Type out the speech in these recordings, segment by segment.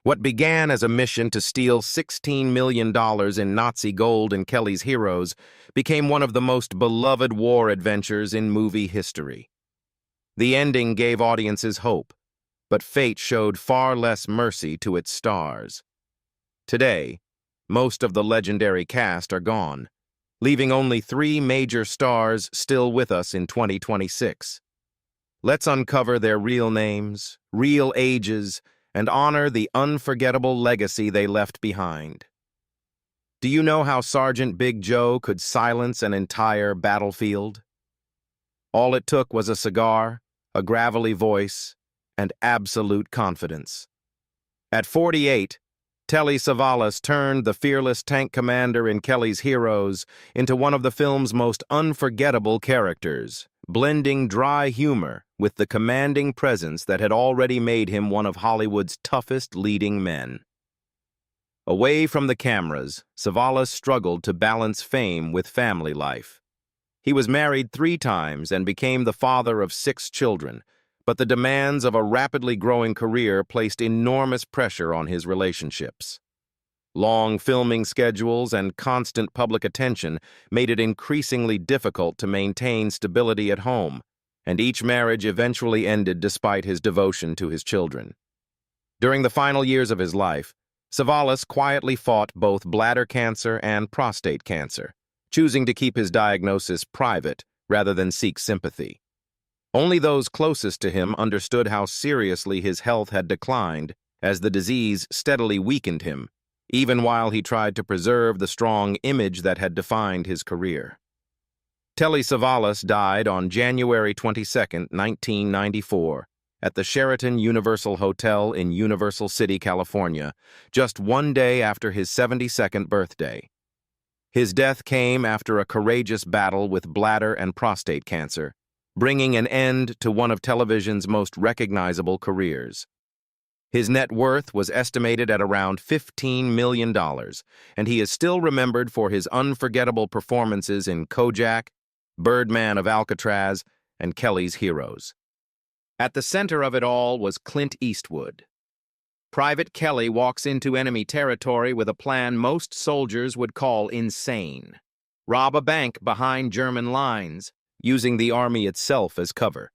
What began as a mission to steal $16 million in Nazi gold in Kelly's Heroes became one of the most beloved war adventures in movie history. The ending gave audiences hope, but fate showed far less mercy to its stars. Today, most of the legendary cast are gone, leaving only 3 major stars still with us in 2026. Let's uncover their real names, real ages, and honor the unforgettable legacy they left behind. Do you know how Sergeant Big Joe could silence an entire battlefield? All it took was a cigar, a gravelly voice, and absolute confidence. At 48, Telly Savalas turned the fearless tank commander in Kelly's Heroes into one of the film's most unforgettable characters, blending dry humor with the commanding presence that had already made him one of Hollywood's toughest leading men. Away from the cameras, Savalas struggled to balance fame with family life. He was married 3 times and became the father of 6 children, but the demands of a rapidly growing career placed enormous pressure on his relationships. Long filming schedules and constant public attention made it increasingly difficult to maintain stability at home, and each marriage eventually ended despite his devotion to his children. During the final years of his life, Savalas quietly fought both bladder cancer and prostate cancer, choosing to keep his diagnosis private rather than seek sympathy. Only those closest to him understood how seriously his health had declined as the disease steadily weakened him, even while he tried to preserve the strong image that had defined his career. Telly Savalas died on January 22, 1994, at the Sheraton Universal Hotel in Universal City, California, just 1 day after his 72nd birthday. His death came after a courageous battle with bladder and prostate cancer, bringing an end to one of television's most recognizable careers. His net worth was estimated at around $15 million, and he is still remembered for his unforgettable performances in Kojak, Birdman of Alcatraz, and Kelly's Heroes. At the center of it all was Clint Eastwood. Private Kelly walks into enemy territory with a plan most soldiers would call insane: rob a bank behind German lines, using the army itself as cover.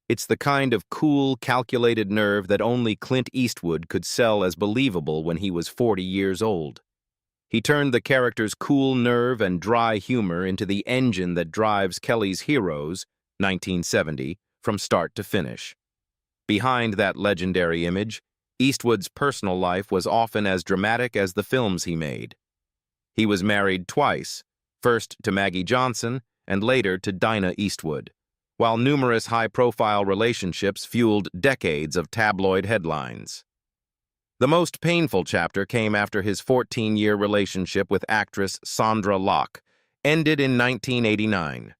It's the kind of cool, calculated nerve that only Clint Eastwood could sell as believable when he was 40 years old. He turned the character's cool nerve and dry humor into the engine that drives Kelly's Heroes, 1970, from start to finish. Behind that legendary image, Eastwood's personal life was often as dramatic as the films he made. He was married twice, first to Maggie Johnson and later to Dinah Eastwood, while numerous high-profile relationships fueled decades of tabloid headlines. The most painful chapter came after his 14-year relationship with actress Sandra Locke ended in 1989.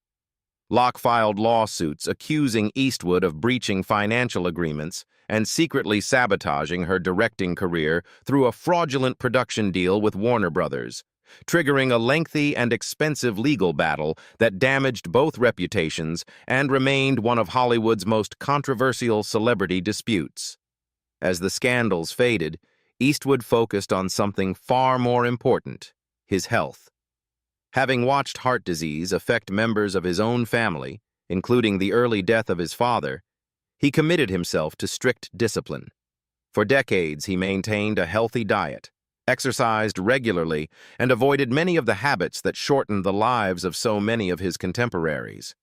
Locke filed lawsuits accusing Eastwood of breaching financial agreements and secretly sabotaging her directing career through a fraudulent production deal with Warner Brothers, triggering a lengthy and expensive legal battle that damaged both reputations and remained one of Hollywood's most controversial celebrity disputes. As the scandals faded, Eastwood focused on something far more important: his health. Having watched heart disease affect members of his own family, including the early death of his father, he committed himself to strict discipline. For decades, he maintained a healthy diet, exercised regularly, and avoided many of the habits that shortened the lives of so many of his contemporaries.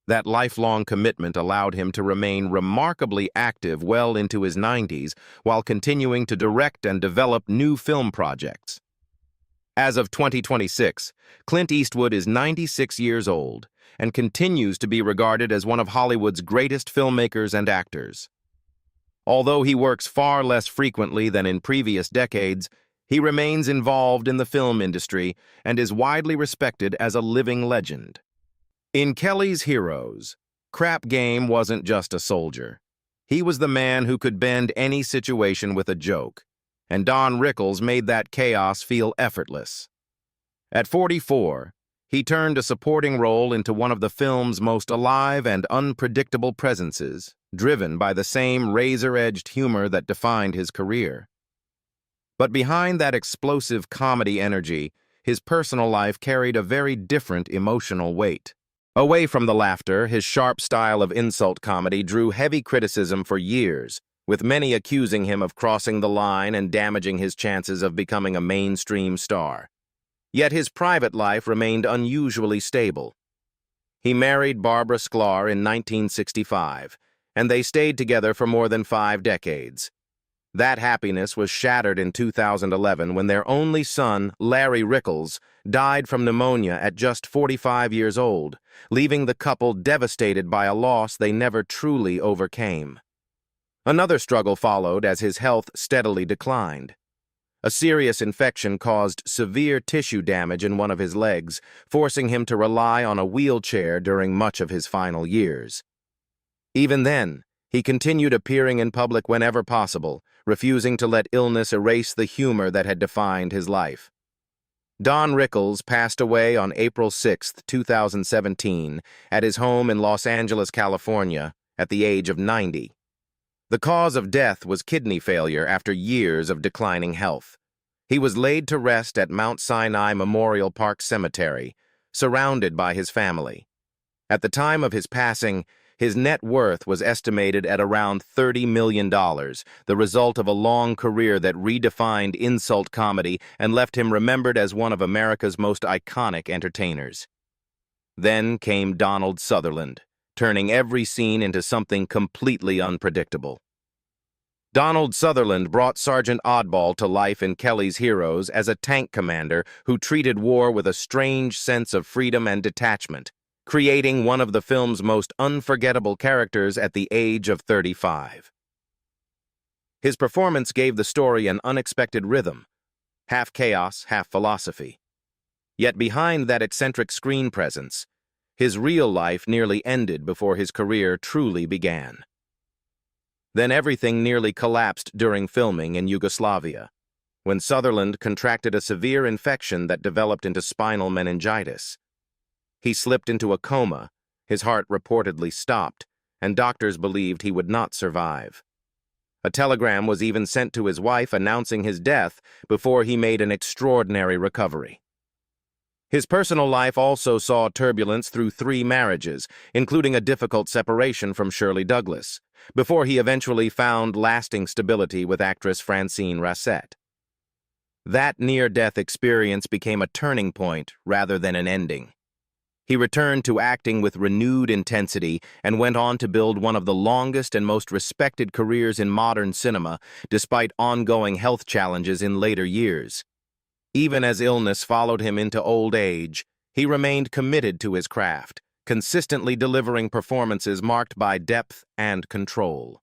That lifelong commitment allowed him to remain remarkably active well into his 90s while continuing to direct and develop new film projects. As of 2026, Clint Eastwood is 96 years old and continues to be regarded as one of Hollywood's greatest filmmakers and actors. Although he works far less frequently than in previous decades, he remains involved in the film industry and is widely respected as a living legend. In Kelly's Heroes, Crap Game wasn't just a soldier. He was the man who could bend any situation with a joke, and Don Rickles made that chaos feel effortless. At 44, he turned a supporting role into one of the film's most alive and unpredictable presences, driven by the same razor-edged humor that defined his career. But behind that explosive comedy energy, his personal life carried a very different emotional weight. Away from the laughter, his sharp style of insult comedy drew heavy criticism for years, with many accusing him of crossing the line and damaging his chances of becoming a mainstream star. Yet his private life remained unusually stable. He married Barbara Sklar in 1965, and they stayed together for more than 5 decades. That happiness was shattered in 2011 when their only son, Larry Rickles, died from pneumonia at just 45 years old, leaving the couple devastated by a loss they never truly overcame. Another struggle followed as his health steadily declined. A serious infection caused severe tissue damage in one of his legs, forcing him to rely on a wheelchair during much of his final years. Even then, he continued appearing in public whenever possible, refusing to let illness erase the humor that had defined his life. Don Rickles passed away on April 6, 2017, at his home in Los Angeles, California, at the age of 90. The cause of death was kidney failure after years of declining health. He was laid to rest at Mount Sinai Memorial Park Cemetery, surrounded by his family. At the time of his passing, his net worth was estimated at around $30 million, the result of a long career that redefined insult comedy and left him remembered as one of America's most iconic entertainers. Then came Donald Sutherland, turning every scene into something completely unpredictable. Donald Sutherland brought Sergeant Oddball to life in Kelly's Heroes as a tank commander who treated war with a strange sense of freedom and detachment, creating one of the film's most unforgettable characters at the age of 35. His performance gave the story an unexpected rhythm, half chaos, half philosophy. Yet behind that eccentric screen presence, his real life nearly ended before his career truly began. Then everything nearly collapsed during filming in Yugoslavia, when Sutherland contracted a severe infection that developed into spinal meningitis. He slipped into a coma, his heart reportedly stopped, and doctors believed he would not survive. A telegram was even sent to his wife announcing his death before he made an extraordinary recovery. His personal life also saw turbulence through 3 marriages, including a difficult separation from Shirley Douglas, before he eventually found lasting stability with actress Francine Rassett. That near-death experience became a turning point rather than an ending. He returned to acting with renewed intensity and went on to build one of the longest and most respected careers in modern cinema, despite ongoing health challenges in later years. Even as illness followed him into old age, he remained committed to his craft, consistently delivering performances marked by depth and control.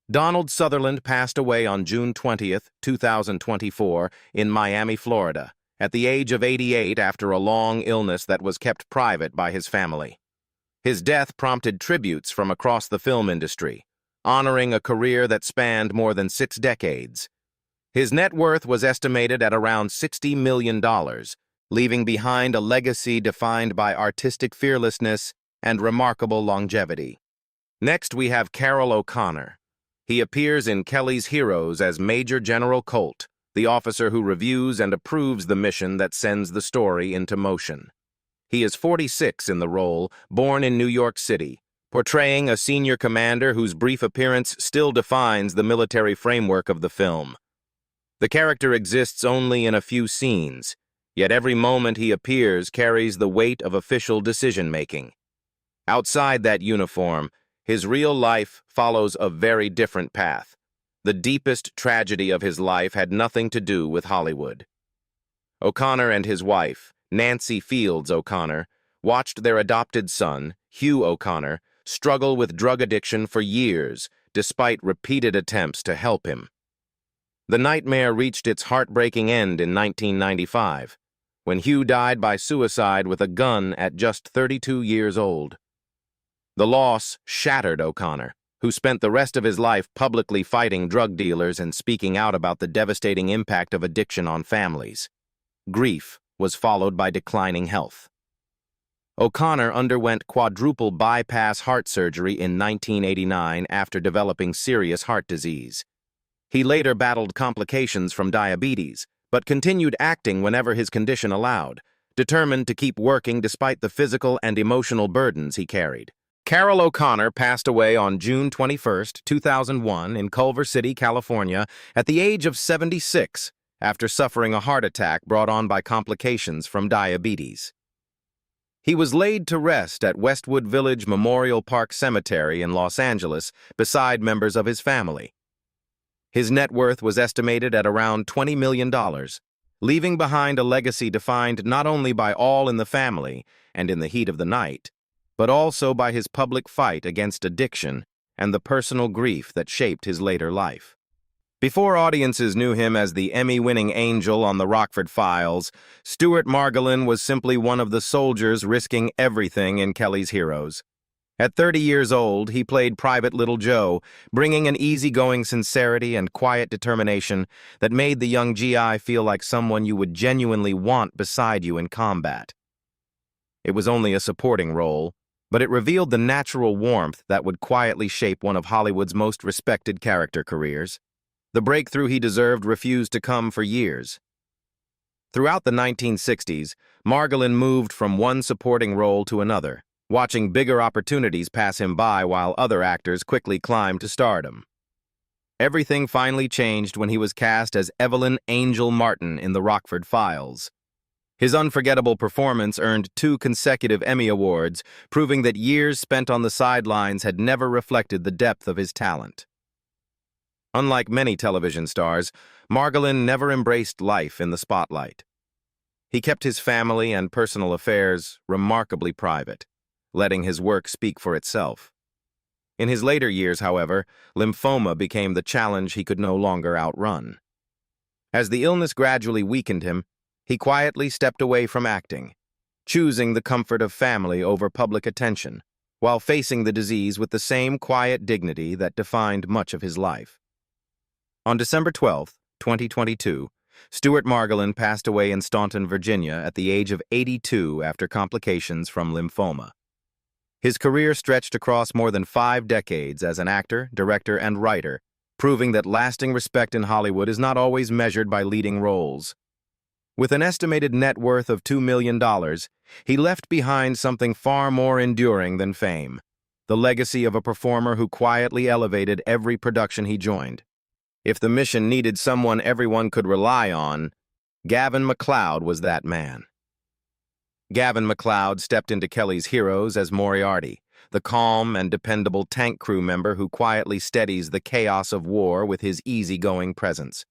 Donald Sutherland passed away on June 20, 2024, in Miami, Florida, at the age of 88 after a long illness that was kept private by his family. His death prompted tributes from across the film industry, honoring a career that spanned more than 6 decades. His net worth was estimated at around $60 million, leaving behind a legacy defined by artistic fearlessness and remarkable longevity. Next, we have Carroll O'Connor. He appears in Kelly's Heroes as Major General Colt, the officer who reviews and approves the mission that sends the story into motion. He is 46 in the role, born in New York City, portraying a senior commander whose brief appearance still defines the military framework of the film. The character exists only in a few scenes, yet every moment he appears carries the weight of official decision-making. Outside that uniform, his real life follows a very different path. The deepest tragedy of his life had nothing to do with Hollywood. O'Connor and his wife, Nancy Fields O'Connor, watched their adopted son, Hugh O'Connor, struggle with drug addiction for years, despite repeated attempts to help him. The nightmare reached its heartbreaking end in 1995, when Hugh died by suicide with a gun at just 32 years old. The loss shattered O'Connor, who spent the rest of his life publicly fighting drug dealers and speaking out about the devastating impact of addiction on families. Grief was followed by declining health. O'Connor underwent quadruple bypass heart surgery in 1989 after developing serious heart disease. He later battled complications from diabetes, but continued acting whenever his condition allowed, determined to keep working despite the physical and emotional burdens he carried. Carroll O'Connor passed away on June 21, 2001, in Culver City, California, at the age of 76, after suffering a heart attack brought on by complications from diabetes. He was laid to rest at Westwood Village Memorial Park Cemetery in Los Angeles beside members of his family. His net worth was estimated at around $20 million, leaving behind a legacy defined not only by all in the family and in the heat of the night, but also by his public fight against addiction and the personal grief that shaped his later life. Before audiences knew him as the Emmy-winning angel on the Rockford Files, Stuart Margolin was simply one of the soldiers risking everything in Kelly's Heroes. At 30 years old, he played Private Little Joe, bringing an easygoing sincerity and quiet determination that made the young GI feel like someone you would genuinely want beside you in combat. It was only a supporting role, but it revealed the natural warmth that would quietly shape one of Hollywood's most respected character careers. The breakthrough he deserved refused to come for years. Throughout the 1960s, Margolin moved from one supporting role to another, watching bigger opportunities pass him by while other actors quickly climbed to stardom. Everything finally changed when he was cast as Evelyn Angel Martin in The Rockford Files. His unforgettable performance earned 2 consecutive Emmy Awards, proving that years spent on the sidelines had never reflected the depth of his talent. Unlike many television stars, Margolin never embraced life in the spotlight. He kept his family and personal affairs remarkably private, letting his work speak for itself. In his later years, however, lymphoma became the challenge he could no longer outrun. As the illness gradually weakened him, he quietly stepped away from acting, choosing the comfort of family over public attention, while facing the disease with the same quiet dignity that defined much of his life. On December 12, 2022, Stuart Margolin passed away in Staunton, Virginia, at the age of 82 after complications from lymphoma. His career stretched across more than 5 decades as an actor, director, and writer, proving that lasting respect in Hollywood is not always measured by leading roles. With an estimated net worth of $2 million, he left behind something far more enduring than fame, the legacy of a performer who quietly elevated every production he joined. If the mission needed someone everyone could rely on, Gavin MacLeod was that man. Gavin MacLeod stepped into Kelly's Heroes as Moriarty, the calm and dependable tank crew member who quietly steadies the chaos of war with his easygoing presence.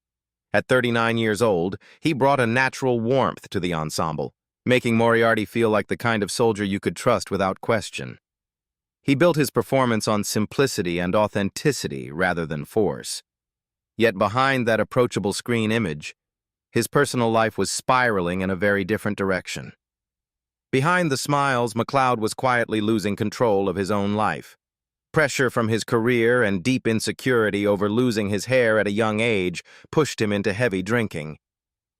At 39 years old, he brought a natural warmth to the ensemble, making Moriarty feel like the kind of soldier you could trust without question. He built his performance on simplicity and authenticity rather than force. Yet behind that approachable screen image, his personal life was spiraling in a very different direction. Behind the smiles, MacLeod was quietly losing control of his own life. Pressure from his career and deep insecurity over losing his hair at a young age pushed him into heavy drinking.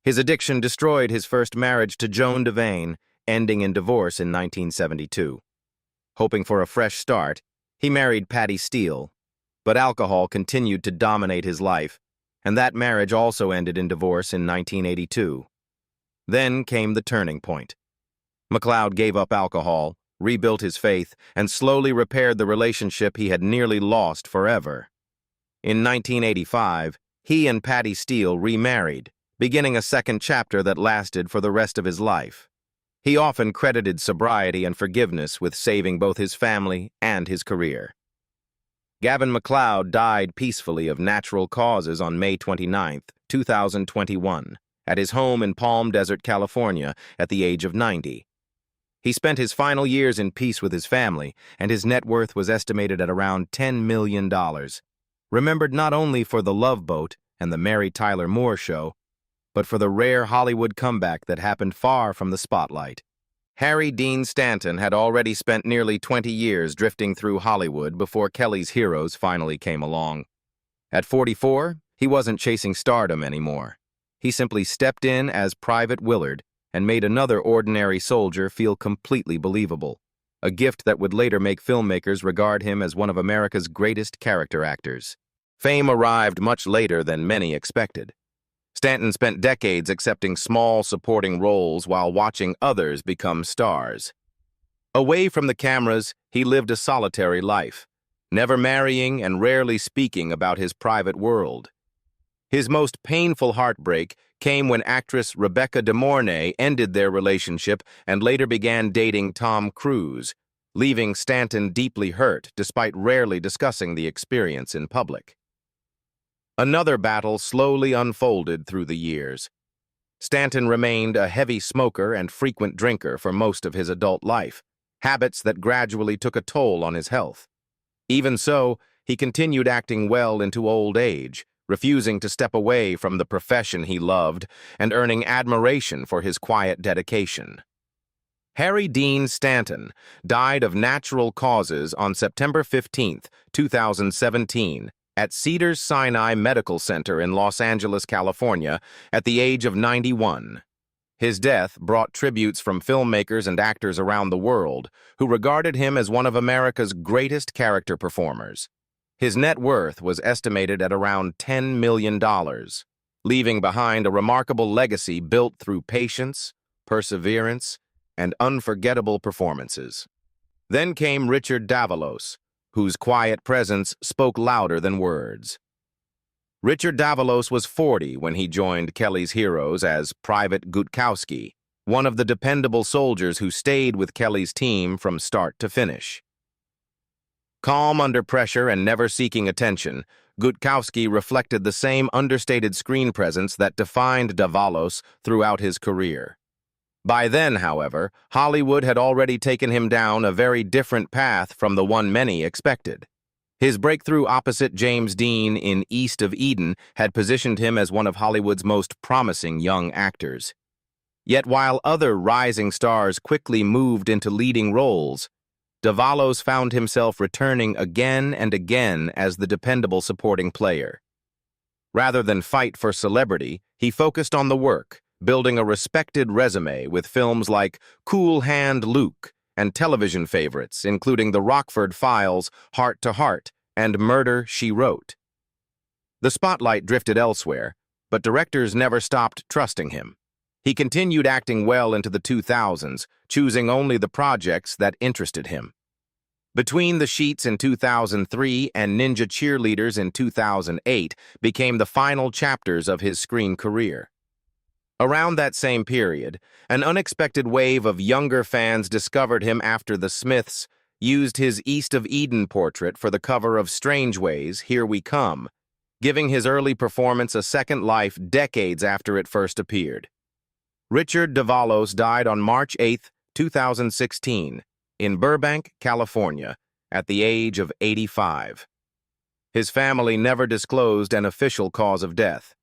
His addiction destroyed his first marriage to Joan Devane, ending in divorce in 1972. Hoping for a fresh start, he married Patty Steele, but alcohol continued to dominate his life, and that marriage also ended in divorce in 1982. Then came the turning point. MacLeod gave up alcohol, rebuilt his faith, and slowly repaired the relationship he had nearly lost forever. In 1985, he and Patty Steele remarried, beginning a second chapter that lasted for the rest of his life. He often credited sobriety and forgiveness with saving both his family and his career. Gavin MacLeod died peacefully of natural causes on May 29, 2021, at his home in Palm Desert, California, at the age of 90. He spent his final years in peace with his family, and his net worth was estimated at around $10 million. Remembered not only for The Love Boat and The Mary Tyler Moore Show, but for the rare Hollywood comeback that happened far from the spotlight. Harry Dean Stanton had already spent nearly 20 years drifting through Hollywood before Kelly's Heroes finally came along. At 44, he wasn't chasing stardom anymore. He simply stepped in as Private Willard and made another ordinary soldier feel completely believable, a gift that would later make filmmakers regard him as one of America's greatest character actors. Fame arrived much later than many expected. Stanton spent decades accepting small supporting roles while watching others become stars. Away from the cameras, he lived a solitary life, never marrying and rarely speaking about his private world. His most painful heartbreak came when actress Rebecca De Mornay ended their relationship and later began dating Tom Cruise, leaving Stanton deeply hurt despite rarely discussing the experience in public. Another battle slowly unfolded through the years. Stanton remained a heavy smoker and frequent drinker for most of his adult life, habits that gradually took a toll on his health. Even so, he continued acting well into old age, refusing to step away from the profession he loved and earning admiration for his quiet dedication. Harry Dean Stanton died of natural causes on September 15, 2017, at Cedars-Sinai Medical Center in Los Angeles, California, at the age of 91. His death brought tributes from filmmakers and actors around the world who regarded him as one of America's greatest character performers. His net worth was estimated at around $10 million, leaving behind a remarkable legacy built through patience, perseverance, and unforgettable performances. Then came Richard Davalos, whose quiet presence spoke louder than words. Richard Davalos was 40 when he joined Kelly's Heroes as Private Gutkowski, one of the dependable soldiers who stayed with Kelly's team from start to finish. Calm under pressure and never seeking attention, Gutkowski reflected the same understated screen presence that defined Davalos throughout his career. By then, however, Hollywood had already taken him down a very different path from the one many expected. His breakthrough opposite James Dean in East of Eden had positioned him as one of Hollywood's most promising young actors. Yet while other rising stars quickly moved into leading roles, Davalos found himself returning again and again as the dependable supporting player. Rather than fight for celebrity, he focused on the work, building a respected resume with films like Cool Hand Luke and television favorites, including The Rockford Files, Heart to Heart, and Murder, She Wrote. The spotlight drifted elsewhere, but directors never stopped trusting him. He continued acting well into the 2000s, choosing only the projects that interested him. Between the Sheets in 2003 and Ninja Cheerleaders in 2008 became the final chapters of his screen career. Around that same period, an unexpected wave of younger fans discovered him after the Smiths used his East of Eden portrait for the cover of Strangeways, Here We Come, giving his early performance a second life decades after it first appeared. Richard Davalos died on March 8, 2016, in Burbank, California, at the age of 85. His family never disclosed an official cause of death.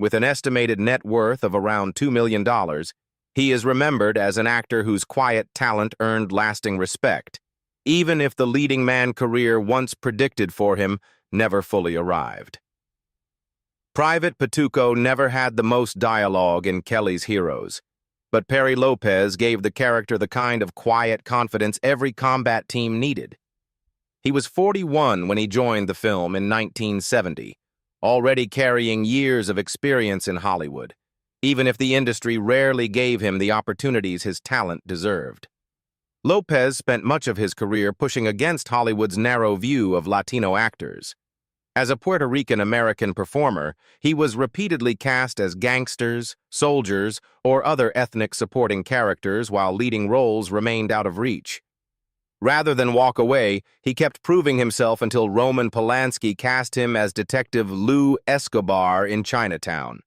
With an estimated net worth of around $2 million, he is remembered as an actor whose quiet talent earned lasting respect, even if the leading man career once predicted for him never fully arrived. Private Patuco never had the most dialogue in Kelly's Heroes, but Perry Lopez gave the character the kind of quiet confidence every combat team needed. He was 41 when he joined the film in 1970, already carrying years of experience in Hollywood, even if the industry rarely gave him the opportunities his talent deserved. Lopez spent much of his career pushing against Hollywood's narrow view of Latino actors. As a Puerto Rican-American performer, he was repeatedly cast as gangsters, soldiers, or other ethnic supporting characters while leading roles remained out of reach. Rather than walk away, he kept proving himself until Roman Polanski cast him as Detective Lou Escobar in Chinatown.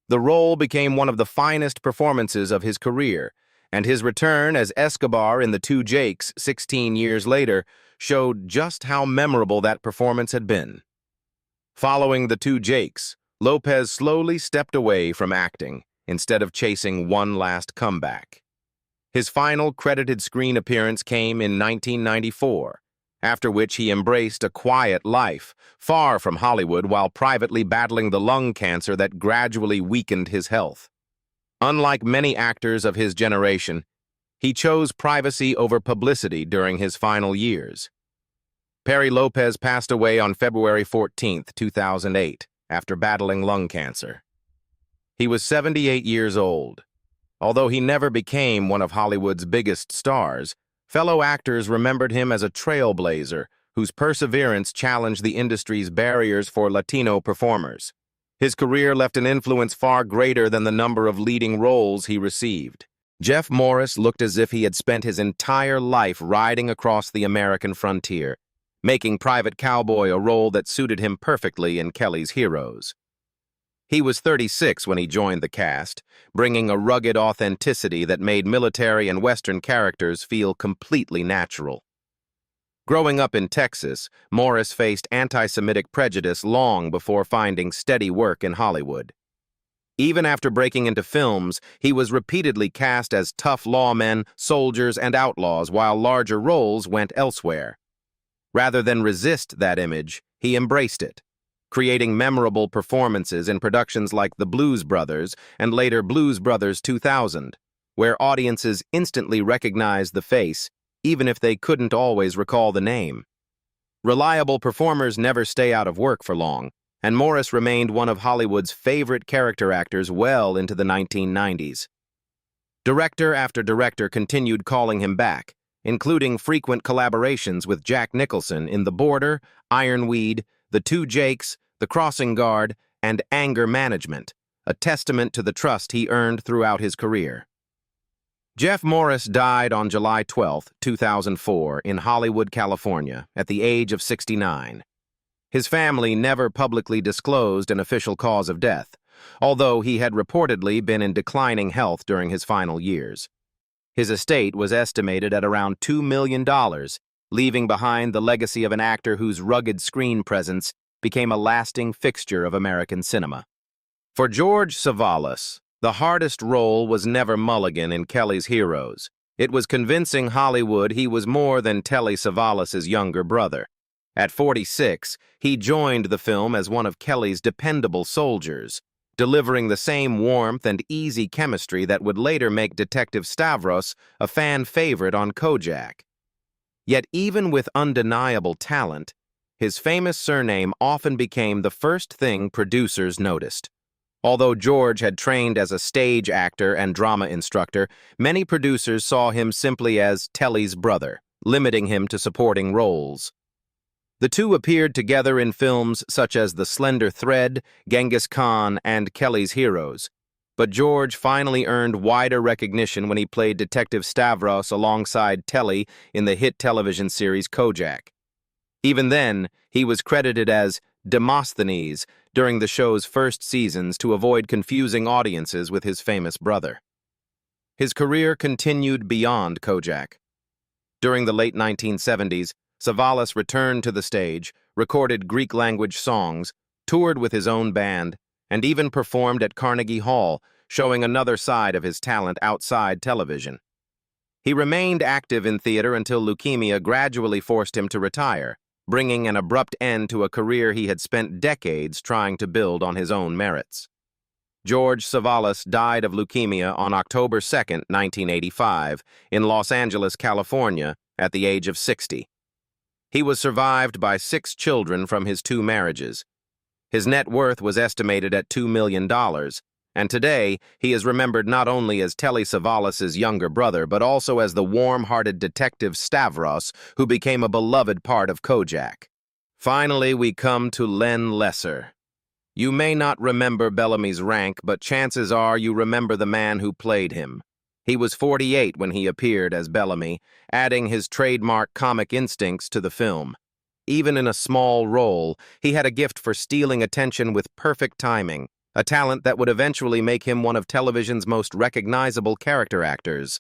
The role became one of the finest performances of his career, and his return as Escobar in The Two Jakes 16 years later showed just how memorable that performance had been. Following The Two Jakes, Lopez slowly stepped away from acting instead of chasing one last comeback. His final credited screen appearance came in 1994, after which he embraced a quiet life, far from Hollywood while privately battling the lung cancer that gradually weakened his health. Unlike many actors of his generation, he chose privacy over publicity during his final years. Perry Lopez passed away on February 14, 2008, after battling lung cancer. He was 78 years old. Although he never became one of Hollywood's biggest stars, fellow actors remembered him as a trailblazer whose perseverance challenged the industry's barriers for Latino performers. His career left an influence far greater than the number of leading roles he received. Jeff Morris looked as if he had spent his entire life riding across the American frontier, making Private Cowboy a role that suited him perfectly in Kelly's Heroes. He was 36 when he joined the cast, bringing a rugged authenticity that made military and Western characters feel completely natural. Growing up in Texas, Morris faced anti-Semitic prejudice long before finding steady work in Hollywood. Even after breaking into films, he was repeatedly cast as tough lawmen, soldiers, and outlaws, while larger roles went elsewhere. Rather than resist that image, he embraced it, creating memorable performances in productions like The Blues Brothers and later Blues Brothers 2000, where audiences instantly recognized the face, even if they couldn't always recall the name. Reliable performers never stay out of work for long, and Morris remained one of Hollywood's favorite character actors well into the 1990s. Director after director continued calling him back, including frequent collaborations with Jack Nicholson in The Border, Ironweed, The Two Jakes, The Crossing Guard, and Anger Management, a testament to the trust he earned throughout his career. Jeff Morris died on July 12, 2004, in Hollywood, California, at the age of 69. His family never publicly disclosed an official cause of death, although he had reportedly been in declining health during his final years. His estate was estimated at around $2 million, leaving behind the legacy of an actor whose rugged screen presence became a lasting fixture of American cinema. For George Savalas, the hardest role was never Mulligan in Kelly's Heroes. It was convincing Hollywood he was more than Telly Savalas' younger brother. At 46, he joined the film as one of Kelly's dependable soldiers, delivering the same warmth and easy chemistry that would later make Detective Stavros a fan favorite on Kojak. Yet even with undeniable talent, his famous surname often became the first thing producers noticed. Although George had trained as a stage actor and drama instructor, many producers saw him simply as Telly's brother, limiting him to supporting roles. The two appeared together in films such as The Slender Thread, Genghis Khan, and Kelly's Heroes, but George finally earned wider recognition when he played Detective Stavros alongside Telly in the hit television series Kojak. Even then, he was credited as Demosthenes during the show's first seasons to avoid confusing audiences with his famous brother. His career continued beyond Kojak. During the late 1970s, Savalas returned to the stage, recorded Greek-language songs, toured with his own band, and even performed at Carnegie Hall, showing another side of his talent outside television. He remained active in theater until leukemia gradually forced him to retire, bringing an abrupt end to a career he had spent decades trying to build on his own merits. George Savalas died of leukemia on October 2, 1985, in Los Angeles, California, at the age of 60. He was survived by 6 children from his 2 marriages. His net worth was estimated at $2 million, and today he is remembered not only as Telly Savalas' younger brother, but also as the warm-hearted detective Stavros, who became a beloved part of Kojak. Finally, we come to Len Lesser. You may not remember Bellamy's rank, but chances are you remember the man who played him. He was 48 when he appeared as Bellamy, adding his trademark comic instincts to the film. Even in a small role, he had a gift for stealing attention with perfect timing, a talent that would eventually make him one of television's most recognizable character actors.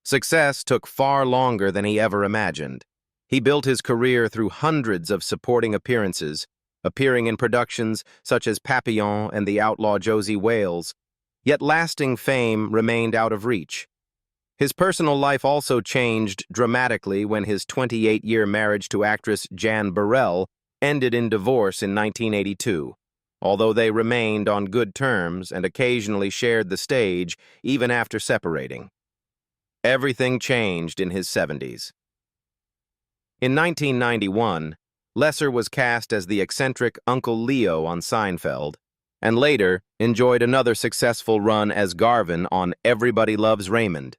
Success took far longer than he ever imagined. He built his career through hundreds of supporting appearances, appearing in productions such as Papillon and The Outlaw Josie Wales, yet lasting fame remained out of reach. His personal life also changed dramatically when his 28-year marriage to actress Jan Burrell ended in divorce in 1982, although they remained on good terms and occasionally shared the stage even after separating. Everything changed in his 70s. In 1991, Lesser was cast as the eccentric Uncle Leo on Seinfeld, and later enjoyed another successful run as Garvin on Everybody Loves Raymond.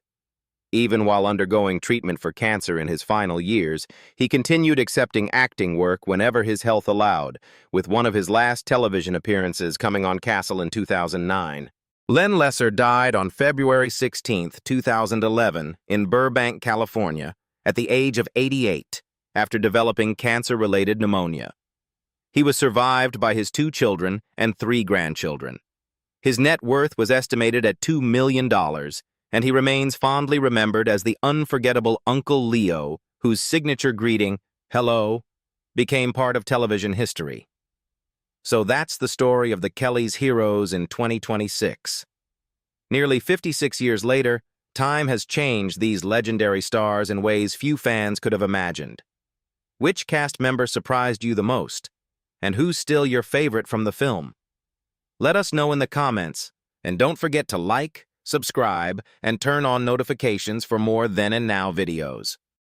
Even while undergoing treatment for cancer in his final years, he continued accepting acting work whenever his health allowed, with one of his last television appearances coming on Castle in 2009. Len Lesser died on February 16, 2011, in Burbank, California, at the age of 88, after developing cancer-related pneumonia. He was survived by his 2 children and 3 grandchildren. His net worth was estimated at $2 million, and he remains fondly remembered as the unforgettable Uncle Leo, whose signature greeting, "Hello," became part of television history. So that's the story of the Kelly's heroes in 2026. Nearly 56 years later, time has changed these legendary stars in ways few fans could have imagined. Which cast member surprised you the most? And who's still your favorite from the film? Let us know in the comments, and don't forget to like, subscribe, and turn on notifications for more Then and Now videos.